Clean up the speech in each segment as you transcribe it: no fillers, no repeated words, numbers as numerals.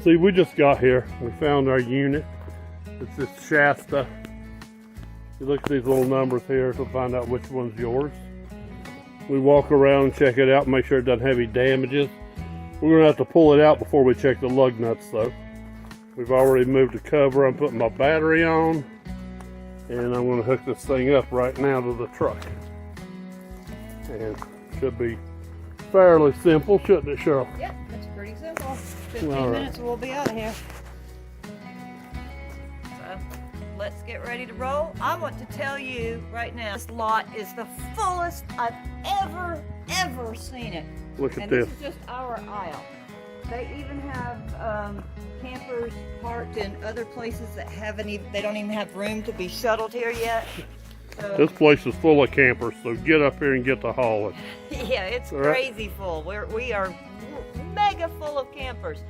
See, we just got here. We found our unit. It's this Shasta. You look at these little numbers here to find out which one's yours. We walk around and check it out, make sure it doesn't have any damages. We're gonna have to pull it out before we check the lug nuts though. We've already moved the cover. I'm putting my battery on, and I'm gonna hook this thing up right now to the truck. And should be fairly simple, shouldn't it, Cheryl? Yep, it's pretty simple. 15 minutes and we'll be out of here. So, let's get ready to roll. I want to tell you right now, this lot is the fullest I've ever seen it. Look at and this. This is just our aisle. They even have campers parked in other places that they don't even have room to be shuttled here yet. So, This place is full of campers, so get up here and get to hauling. yeah, it's crazy full. We are mega full of campers.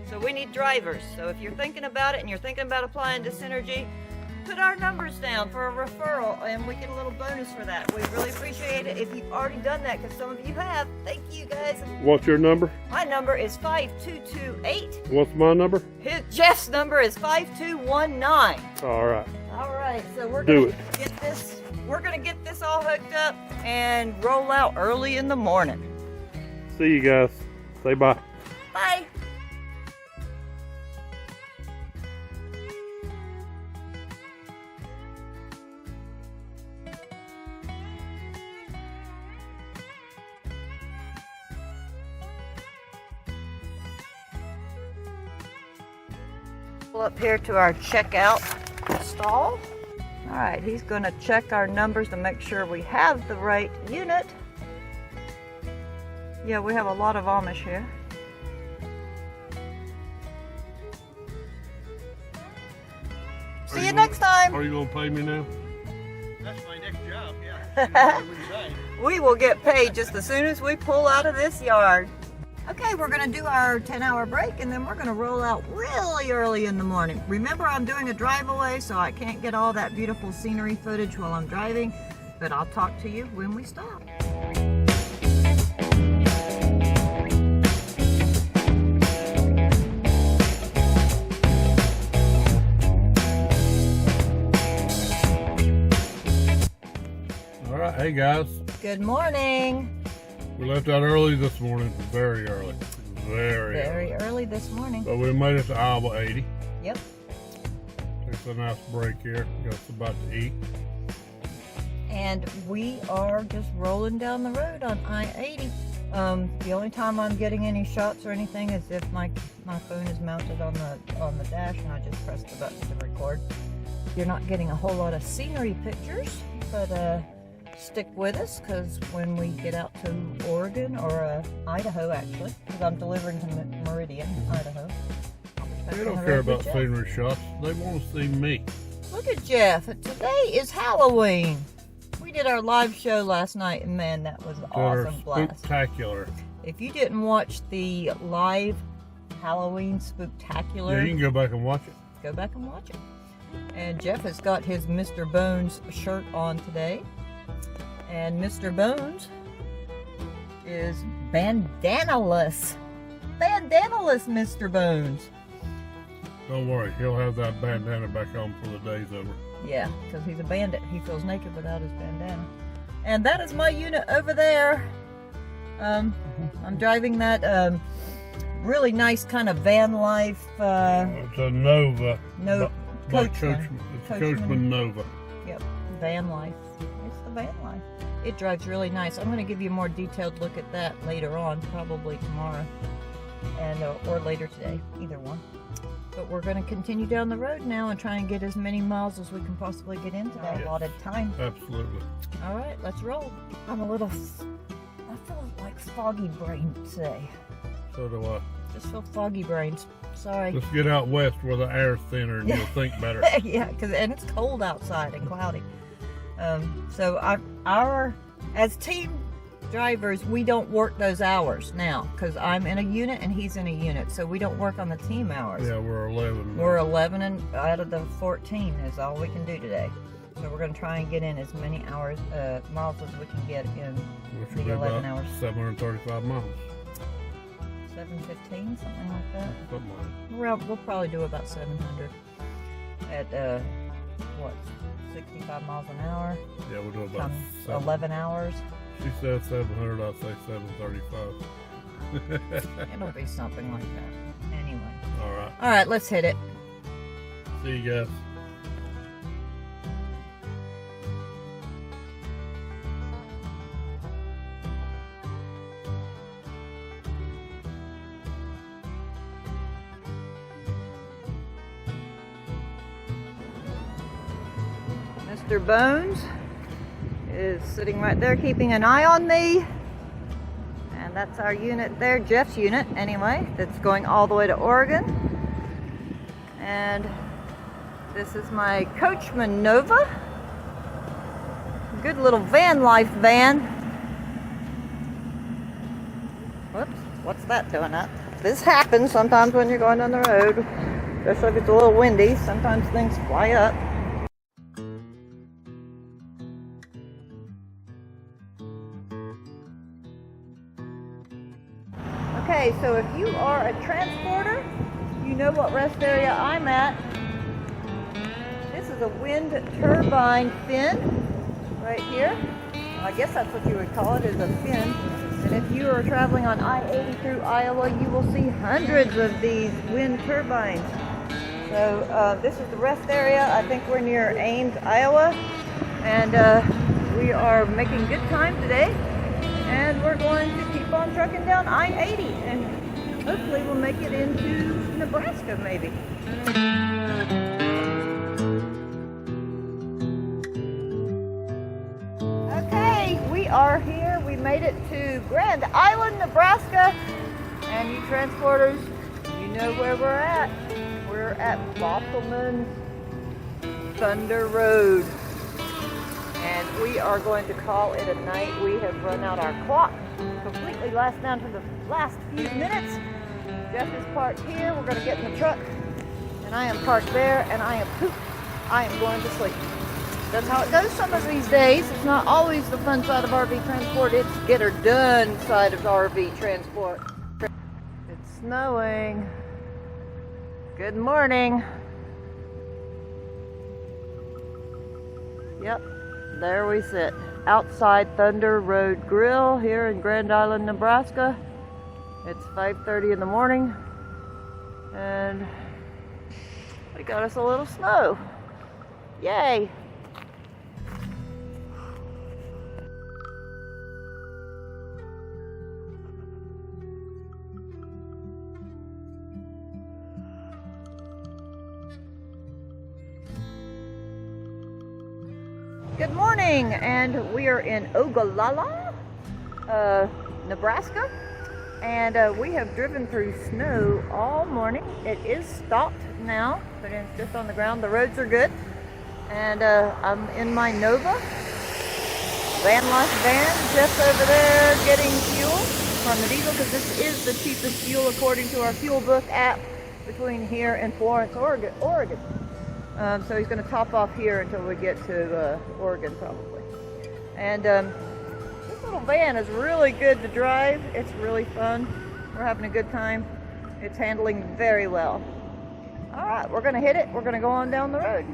So we need drivers. So if you're thinking about it and you're thinking about applying to Synergy, put our numbers down for a referral and we get a little bonus for that. We really appreciate it if you've already done that, because some of you have. Thank you guys. What's your number? My number is 5228. What's my number? Jeff's number is 5219. All right. All right, so we're Do gonna get this. We're gonna get this all hooked up and roll out early in the morning. See you guys. Say bye. Bye. Up here to our checkout stall. All right, he's going to check our numbers to make sure we have the right unit. Yeah, we have a lot of Amish here. See you next time. Are you going to pay me now? That's my next job, yeah. We will get paid just as soon as we pull out of this yard. Okay, we're going to do our 10-hour break and then we're going to roll out really early in the morning. Remember, I'm doing a drive-away, so I can't get all that beautiful scenery footage while I'm driving, but I'll talk to you when we stop. All right, hey guys. Good morning. We left out early this morning, very early. Very early this morning. But we made it to Iowa 80. Yep. Takes a nice break here. Got us about to eat. And we are just rolling down the road on I-80. The only time I'm getting any shots or anything is if my phone is mounted on the dash and I just press the button to record. You're not getting a whole lot of scenery pictures, but stick with us, because when we get out to Oregon or Idaho, actually, because I'm delivering to Meridian, Idaho. They don't care about scenery shots. They want to see me. Look at Jeff. Today is Halloween. We did our live show last night, and man, that was an awesome blast. Spectacular. If you didn't watch the live Halloween Spooktacular, Yeah, you can go back and watch it. go back and watch it. And Jeff has got his Mr. Bones shirt on today. And Mr. Bones is bandanaless. Bandanaless Mr. Bones. Don't worry, he'll have that bandana back on before the day's over. Yeah, because he's a bandit. He feels naked without his bandana. And that is my unit over there. I'm driving that really nice kind of van life. It's a Nova. Coachman. It's Coachman Nova. Yep, van life. It's the van life. It drives really nice. I'm going to give you a more detailed look at that later on, probably tomorrow, and or later today, either one. But we're going to continue down the road now and try and get as many miles as we can possibly get into that allotted time. Absolutely. All right, let's roll. I feel like foggy brain today. So do I. Just feel foggy brains. Sorry. Just get out west where the air's thinner and you'll think better. Yeah, and it's cold outside and cloudy. So as team drivers, we don't work those hours now, because I'm in a unit and he's in a unit, so we don't work on the team hours. Yeah, we're 11. We're 11 and out of the 14 is all we can do today. So we're going to try and get in as many hours, miles as we can get in Which would the be 11 about hours. 735 miles. 715, something like that. Something like that. We'll probably do about 700 at what, 65 miles an hour Yeah, we'll do about times 7. 11 hours. She said 700, I'll say 735. It'll be something like that. Anyway. All right, let's hit it. See you guys. Mr. Bones is sitting right there keeping an eye on me. And that's our unit there, Jeff's unit anyway, that's going all the way to Oregon. And this is my Coachman Nova. Good little VanLife van. Whoops, what's that doing up? This happens sometimes when you're going on the road, especially if it's a little windy. Sometimes things fly up. Okay, so if you are a transporter, you know what rest area I'm at. This is a wind turbine fin right here. I guess that's what you would call it, is a fin. And if you are traveling on I-80 through Iowa, you will see hundreds of these wind turbines. So this is the rest area. I think we're near Ames, Iowa. And we are making good time today. And we're going to keep on trucking down I-80 and hopefully we'll make it into Nebraska maybe. Okay, we are here. We made it to Grand Island, Nebraska. And you transporters, you know where we're at. We're at Bosselman's Thunder Road. And we are going to call it a night. We have run out our clock completely down to the last few minutes. Jeff is parked here. We're going to get in the truck. And I am parked there and I am pooped. I am going to sleep. That's how it goes some of these days. It's not always the fun side of RV transport. It's get her done side of RV transport. It's snowing. Good morning. Yep. There we sit, outside Thunder Road Grill here in Grand Island, Nebraska. It's 5:30 in the morning, and we got us a little snow. Yay! Good morning, and we are in Ogallala, Nebraska, and we have driven through snow all morning. It is stopped now, but it's just on the ground. The roads are good, and I'm in my Nova, VanLife Vans, just over there getting fuel on the diesel, because this is the cheapest fuel according to our fuel book app between here and Florence, Oregon. So he's going to top off here until we get to Oregon probably. And this little van is really good to drive. It's really fun. We're having a good time. It's handling very well. All right, we're going to hit it. We're going to go on down the road.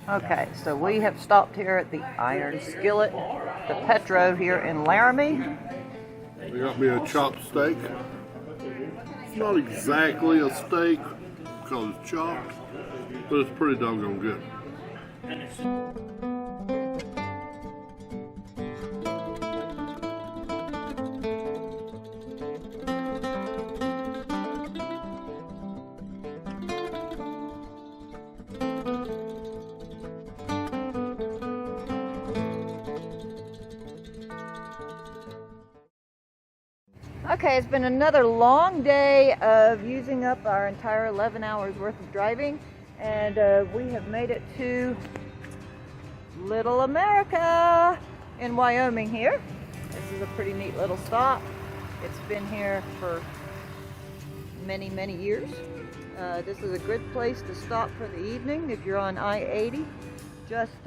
Okay, so we have stopped here at the Iron Skillet, the Petro here in Laramie. They got me a chopped steak. It's not exactly a steak because it's chopped, but it's pretty doggone good. Okay, it's been another long day of using up our entire 11 hours worth of driving, and we have made it to Little America in Wyoming here. This is a pretty neat little stop. It's been here for many, many years. This is a good place to stop for the evening if you're on I-80, just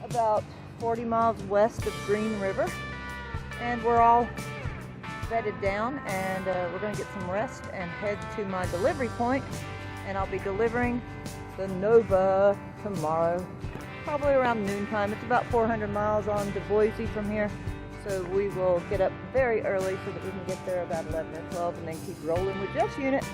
about 40 miles west of Green River. And we're all bedded down, and we're going to get some rest and head to my delivery point, and I'll be delivering the Nova tomorrow, probably around noontime. It's about 400 miles on to Boise from here, so we will get up very early so that we can get there about 11 or 12 and then keep rolling with Jeff's unit.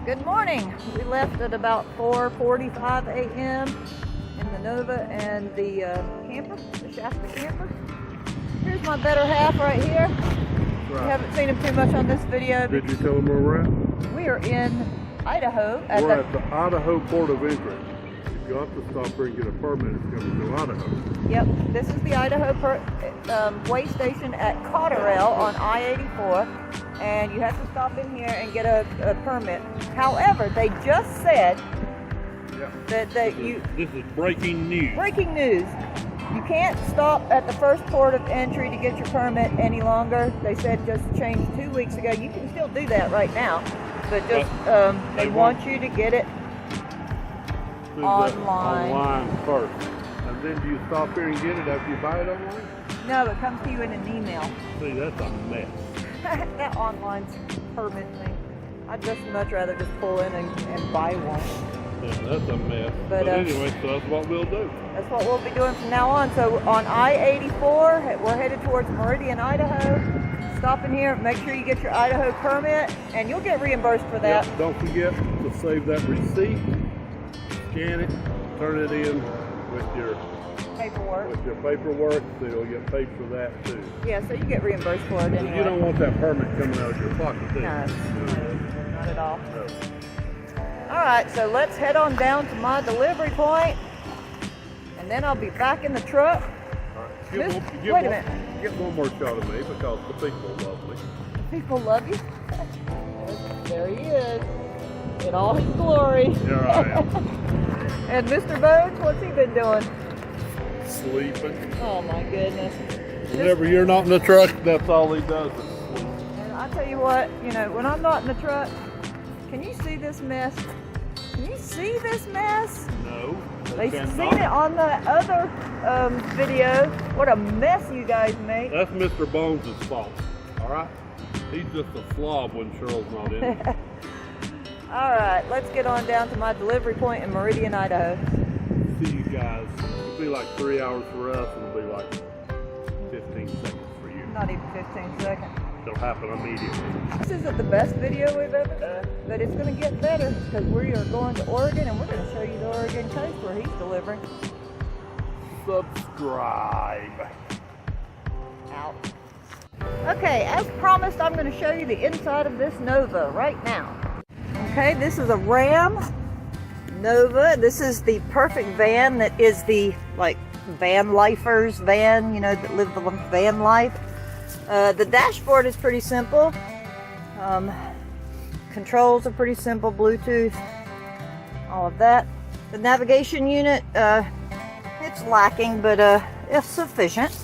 Good morning. We left at about 4:45 a.m. in the Nova and the camper, the Shasta camper. Here's my better half right here. Right. You haven't seen him too much on this video. Did you tell them where we're at? We are in Idaho. We're at the Idaho Port of Entry. If you have to stop here and get a permit, it's coming to Idaho. Yep, this is the Idaho way station at Cotterell on I-84, and you have to stop in here and get a permit. However, they just said that This is breaking news. Breaking news. You can't stop at the first port of entry to get your permit any longer. They said just changed 2 weeks ago. You can still do that right now, but just they want you to get it online. Online first. And then do you stop here and get it after you buy it online? No, it comes to you in an email. See, that's a mess. That online permit thing. I'd just much rather just pull in and buy one. Yeah, that's a mess. But anyway, so that's what we'll do. That's what we'll be doing from now on. So on I-84, we're headed towards Meridian, Idaho. Stop in here, make sure you get your Idaho permit, and you'll get reimbursed for that. Yep, don't forget to save that receipt, scan it, turn it in with your paperwork, so you'll get paid for that too. Yeah, so you get reimbursed for it anyway. You don't want that permit coming out of your pocket, do you? No, not at all. No. All right, so let's head on down to my delivery point, and then I'll be back in the truck. All right. Wait a minute. Get one more shot of me because the people love me. People love you. There he is, in all his glory. Here I am. And Mr. Bones, what's he been doing? Sleeping. Oh my goodness. Whenever you're not in the truck, that's all he does is sleep. And I tell you what, you know, when I'm not in the truck, can you see this mess? Can you see this mess? No. They've seen it on the other video. What a mess you guys make. That's Mr. Bones' fault. All right? He's just a slob when Cheryl's not in it. All right, let's get on down to my delivery point in Meridian, Idaho. See you guys. It'll be like 3 hours for us, and it'll be like 15 seconds for you. Not even 15 seconds. It'll happen immediately. This isn't the best video we've ever done, but it's going to get better because we are going to Oregon, and we're going to show you the Oregon coast where he's delivering. Subscribe. Out. Okay, as promised, I'm going to show you the inside of this Nova right now. Okay, this is a Ram Nova. This is the perfect van that is the, like, VanLifers van, you know, that live the van life. The dashboard is pretty simple. Controls are pretty simple, Bluetooth, all of that. The navigation unit, it's lacking, but it's sufficient.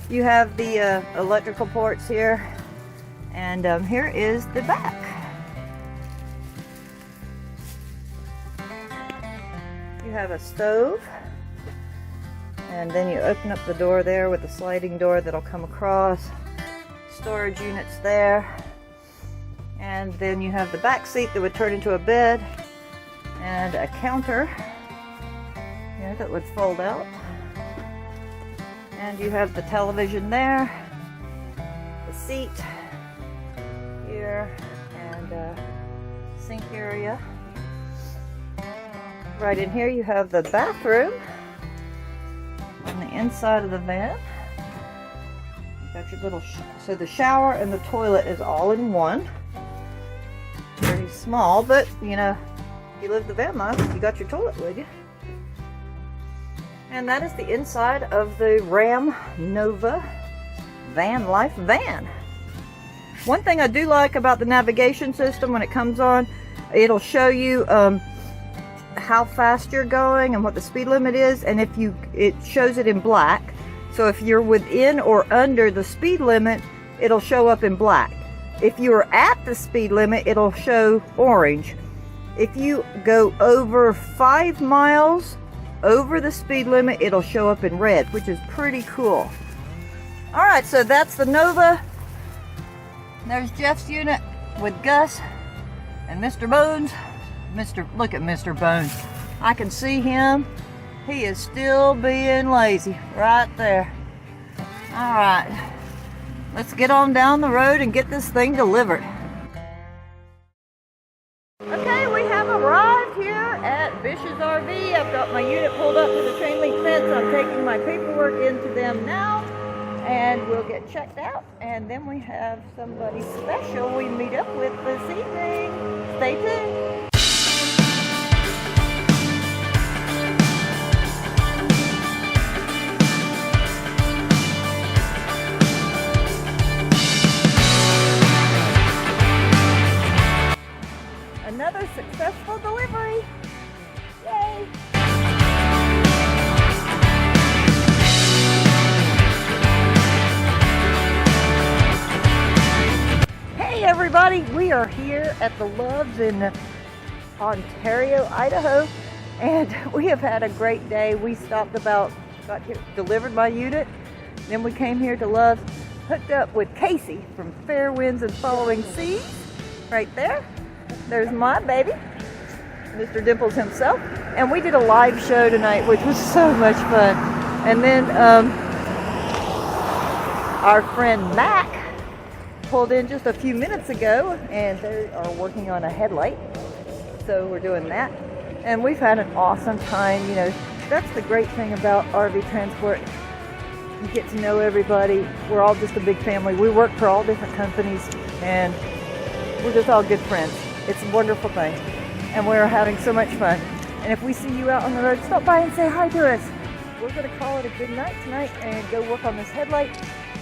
You have the electrical ports here, and here is the back. You have a stove, and then you open up the door there with a sliding door that'll come across. Storage units there, and then you have the back seat that would turn into a bed, and a counter here that would fold out, and you have the television there, the seat here, and sink area. Right in here you have the bathroom on the inside of the van. You got your little, so the shower and the toilet is all in one. Pretty small, but you know, if you live the van life, you got your toilet with you. And that is the inside of the Ram Nova VanLife van. One thing I do like about the navigation system, when it comes on, it'll show you how fast you're going and what the speed limit is, and it shows it in black. So if you're within or under the speed limit, it'll show up in black. If you're at the speed limit, it'll show orange. If you go over 5 miles over the speed limit, it'll show up in red, which is pretty cool. All right, so that's the Nova. There's Jeff's unit with Gus and Mr. Bones. Look at Mr. Bones. I can see him. He is still being lazy right there. All right, let's get on down the road and get this thing delivered. Okay, we have arrived here at Bish's RV. I've got my unit pulled up to the chain link fence. I'm taking my paperwork into them now, and we'll get checked out. And then we have somebody special we meet up with this evening. Stay tuned. Another successful delivery. Yay! Hey everybody, we are here at the Loves in Ontario, Idaho, and we have had a great day. We got here, delivered my unit, then we came here to Loves, hooked up with Casey from Fair Winds and Following Seas, right there. There's my baby, Mr. Dimples himself, and we did a live show tonight, which was so much fun. And then our friend Mac pulled in just a few minutes ago, and they are working on a headlight, so we're doing that. And we've had an awesome time. You know, that's the great thing about RV transport. You get to know everybody. We're all just a big family. We work for all different companies, and we're just all good friends. It's a wonderful thing, and we're having so much fun. And if we see you out on the road, stop by and say hi to us. We're going to call it a good night tonight and go work on this headlight.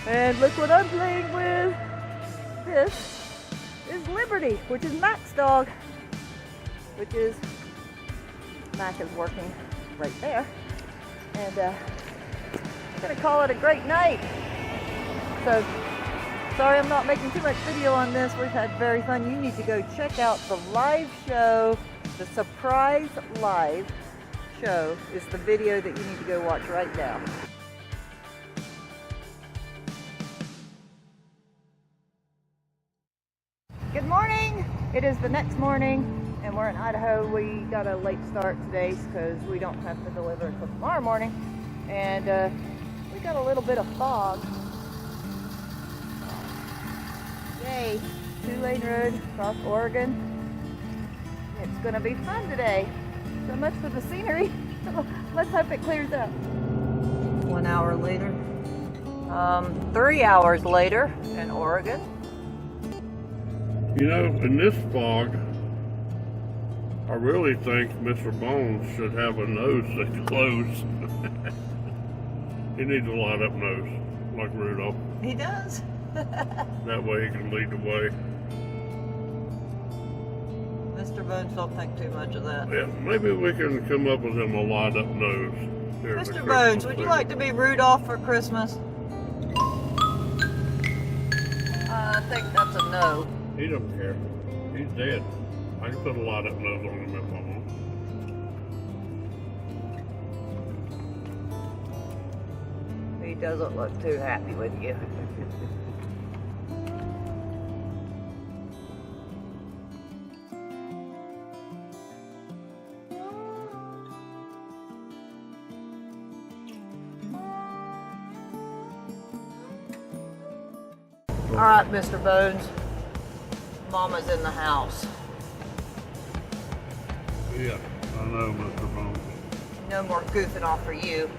And look what I'm playing with. This is Liberty, which is Mac's dog, which is, Mac is working right there. And we're going to call it a great night. So, sorry I'm not making too much video on this. We've had very fun. You need to go check out the live show. The surprise live show is the video that you need to go watch right now. Good morning. It is the next morning, and we're in Idaho. We got a late start today because we don't have to deliver until tomorrow morning. And we got a little bit of fog. Yay, 2-lane road across Oregon. It's gonna be fun today. So much for the scenery. Let's hope it clears up. 1 hour later. 3 hours later in Oregon. You know, in this fog, I really think Mr. Bones should have a nose that glows. He needs a light up nose, like Rudolph. He does. That way he can lead the way. Mr. Bones, don't think too much of that. Yeah, maybe we can come up with him a light up nose. Here, Mr. Bones, would you like to be Rudolph for Christmas? I think that's a no. He don't care. He's dead. I can put a light up nose on him if I want. He doesn't look too happy with you. All right, Mr. Bones. Mama's in the house. Yeah, I know, Mr. Bones. No more goofing off for you.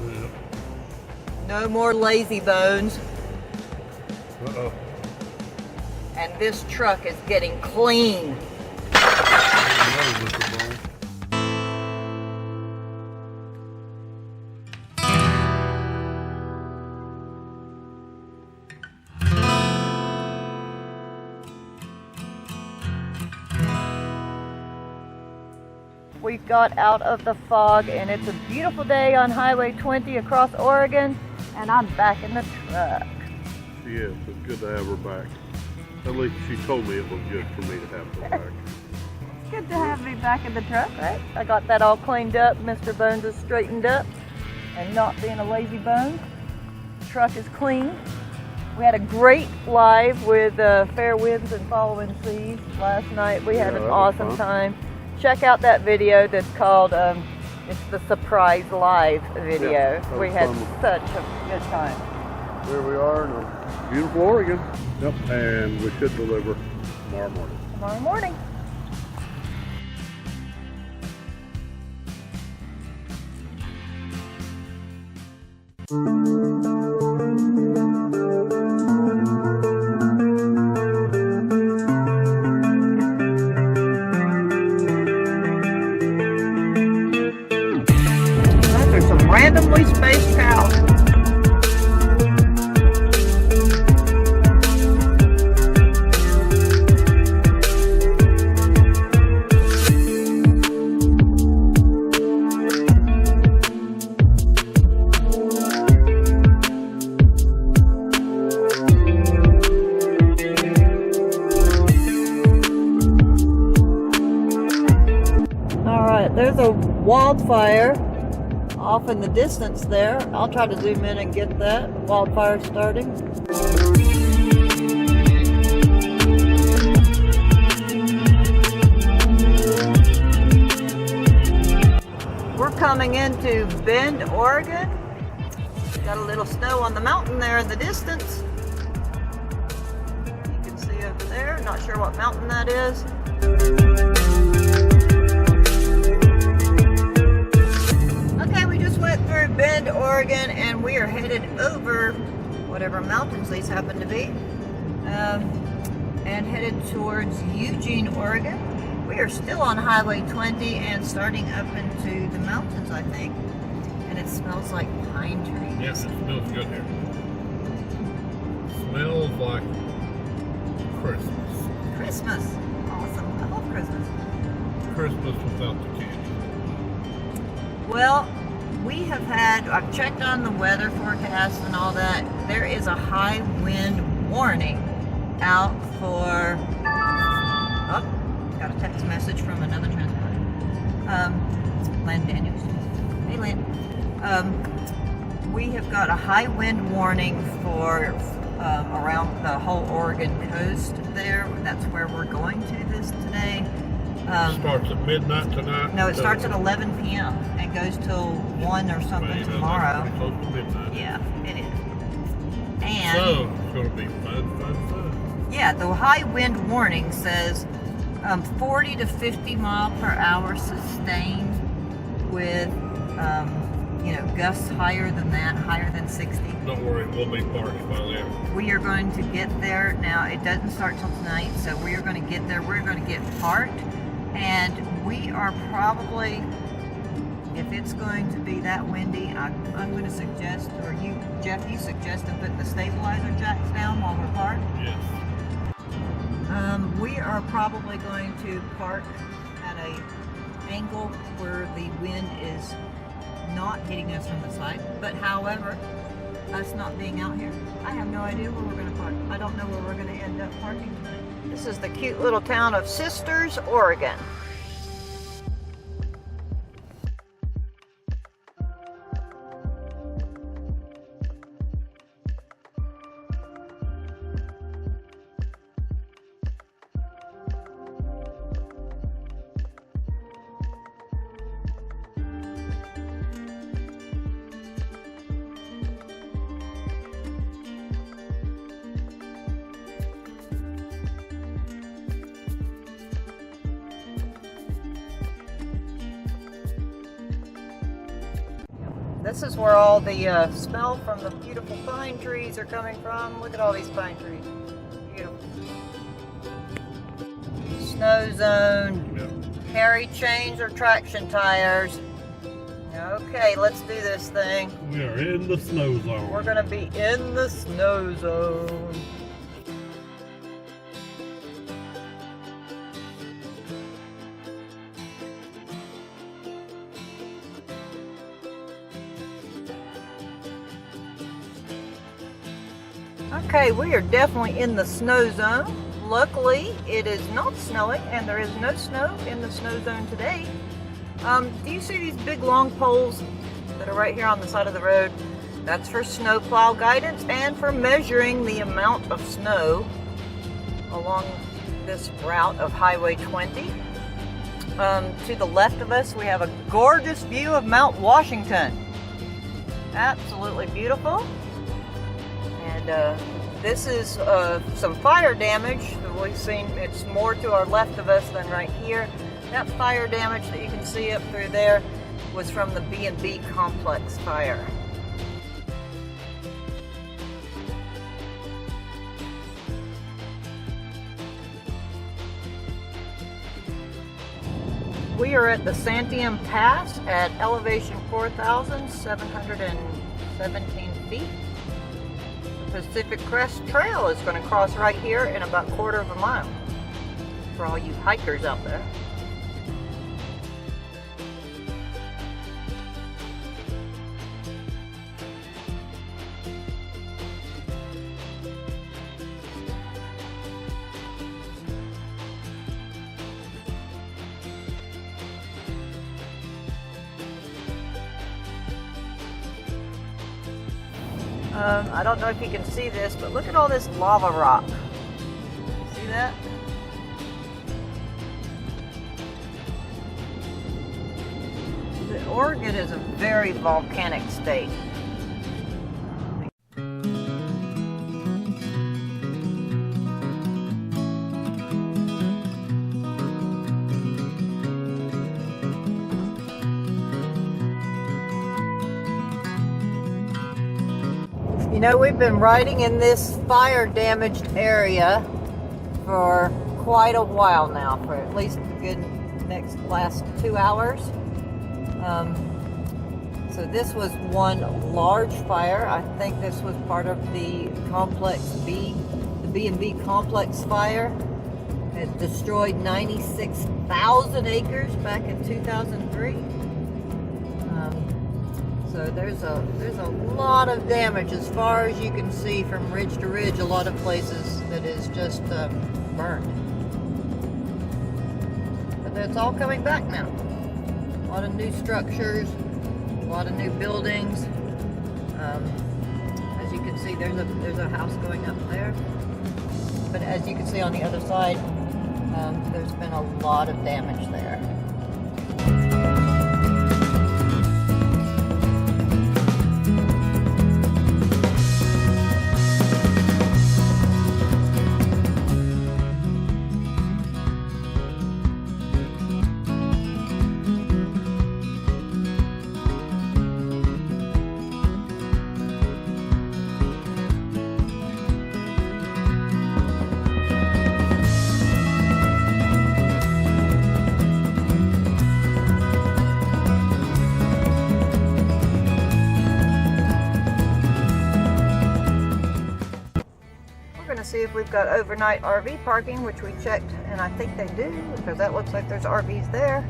Yeah. No more lazy bones. Uh-oh. And this truck is getting clean. I know, Mr. Bones. We got out of the fog and it's a beautiful day on Highway 20 across Oregon, and I'm back in the truck. She is. It's good to have her back. At least she told me it was good for me to have her back. It's good to have me back in the truck, right? I got that all cleaned up. Mr. Bones is straightened up and not being a lazy bone. The truck is clean. We had a great live with Fair Winds and Following Seas last night. We had an awesome time. Check out that video that's called, it's the Surprise Live video. Yeah, we had such a good time. There we are in beautiful Oregon. Yep, and we should deliver tomorrow morning. Tomorrow morning. Those are some randomly spaced cows. There's a wildfire off in the distance there. I'll try to zoom in and get that wildfire starting. We're coming into Bend, Oregon. Got a little snow on the mountain there in the distance. You can see over there. Not sure what mountain that is. Went through Bend, Oregon, and we are headed over whatever mountains these happen to be, and headed towards Eugene, Oregon. We are still on Highway 20 and starting up into the mountains, I think, and it smells like pine trees. Yes, it smells good here. Smells like Christmas. Christmas. Awesome. I love Christmas. Christmas without the candy. Well, we have had, I've checked on the weather forecast and all that. There is a high wind warning out for, oh, got a text message from another transporter. Lynn Daniels. Hey Lynn. We have got a high wind warning for around the whole Oregon coast there. That's where we're going to this today. Starts at midnight tonight? No, it starts at 11 p.m. and goes till 1 or something tomorrow. Pretty close to midnight. Yeah, it is. And so, it's going to be fun. Yeah, the high wind warning says 40 to 50 mile per hour sustained with, gusts higher than that, higher than 60. Don't worry, we'll be parked by then. We are going to get there. Now, it doesn't start till tonight, so we are going to get there. We're going to get parked. And we are probably, if it's going to be that windy, I'm going to suggest, or you, Jeff, you suggested putting the stabilizer jacks down while we're parked. Yes. We are probably going to park at an angle where the wind is not hitting us from the side. But however, us not being out here, I have no idea where we're going to park. I don't know where we're going to end up parking tonight. This is the cute little town of Sisters, Oregon. This is where all the smell from the beautiful pine trees are coming from. Look at all these pine trees. Beautiful. Snow zone. Yeah. Carry chains or traction tires. Okay, let's do this thing. We are in the snow zone. We're gonna be in the snow zone. Okay, we are definitely in the snow zone. Luckily, it is not snowing and there is no snow in the snow zone today. Do you see these big long poles that are right here on the side of the road? That's for snowplow guidance and for measuring the amount of snow along this route of Highway 20. To the left of us, we have a gorgeous view of Mount Washington. Absolutely beautiful. And this is some fire damage that we've seen. It's more to our left of us than right here. That fire damage that you can see up through there was from the B&B complex fire. We are at the Santiam Pass at elevation 4,717 feet. The Pacific Crest Trail is going to cross right here in about a quarter of a mile for all you hikers out there. I don't know if you can see this, but look at all this lava rock. See that? Oregon is a very volcanic state. You know, we've been riding in this fire damaged area for quite a while now, for at least a good last 2 hours. So this was one large fire. I think this was part of the complex B, the B&B complex fire. It destroyed 96,000 acres back in 2003. So there's a lot of damage as far as you can see from ridge to ridge. A lot of places that is just burned. But it's all coming back now. A lot of new structures, a lot of new buildings. As you can see, there's a house going up there. But as you can see on the other side, there's been a lot of damage there. See if we've got overnight RV parking, which we checked, and I think they do, because that looks like there's RVs there,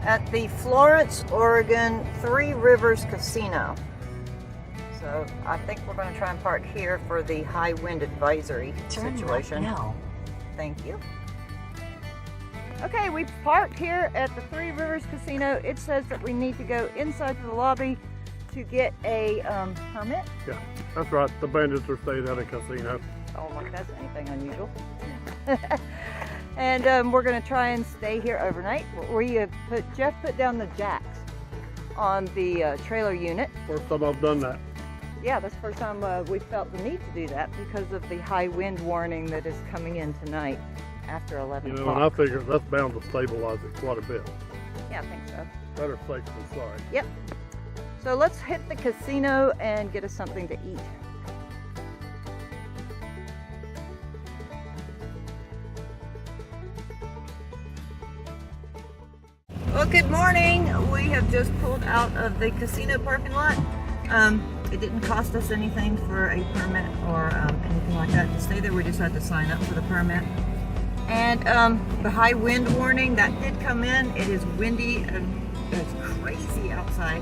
at the Florence, Oregon Three Rivers Casino. So I think we're going to try and park here for the high wind advisory situation. No. Thank you. Okay, we parked here at the Three Rivers Casino. It says that we need to go inside to the lobby to get a permit. Yeah, that's right. The bandits are staying at a casino. Oh, like that's anything unusual. And we're going to try and stay here overnight. Jeff put down the jacks on the trailer unit. First time I've done that. Yeah, that's the first time we felt the need to do that because of the high wind warning that is coming in tonight after 11 And I o'clock. figure that's bound to stabilize it quite a bit. Yeah, I think so. Better safe than sorry. Yep. So let's hit the casino and get us something to eat. Well, good morning. We have just pulled out of the casino parking lot. It didn't cost us anything for a permit or anything like that to stay there. We just had to sign up for the permit. And the high wind warning, that did come in. It is windy and it's crazy outside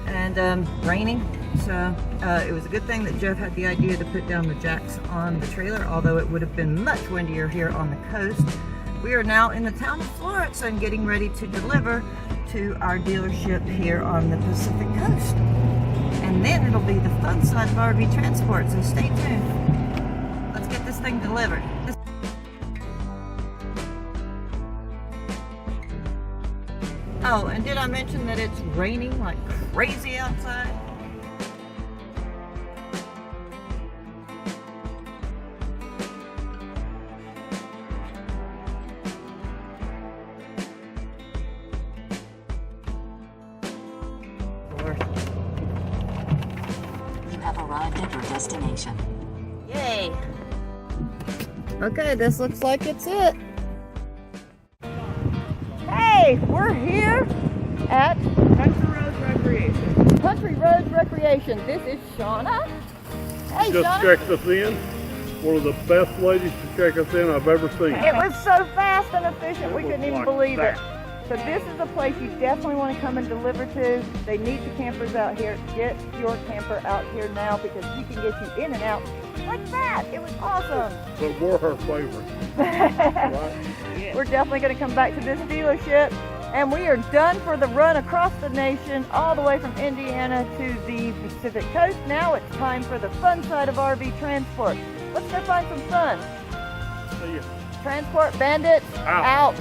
and raining. So it was a good thing that Jeff had the idea to put down the jacks on the trailer, although it would have been much windier here on the coast. We are now in the town of Florence and getting ready to deliver to our dealership here on the Pacific coast. And then it'll be the fun side of RV Transport, so stay tuned. Let's get this thing delivered. Oh, and did I mention that it's raining like crazy outside? You have arrived at your destination. Yay! Okay, this looks like it's it. Hey, we're here at Country Roads Recreation. This is Shauna. Hey, Just Shauna. checked us in. One of the best ladies to check us in I've ever seen. It was so fast and efficient, we It was couldn't even like believe it. that. So this is a place you definitely want to come and deliver to. They need the campers out here. Get your camper out here now because we can get you in and out like that. It was awesome. But we're her favorite. Right? We're definitely going to come back to this dealership, and we are done for the run across the nation, all the way from Indiana to the Pacific coast. Now it's time for the fun side of RV Transport. Let's go find some fun. See ya. Transport Bandits Out. out.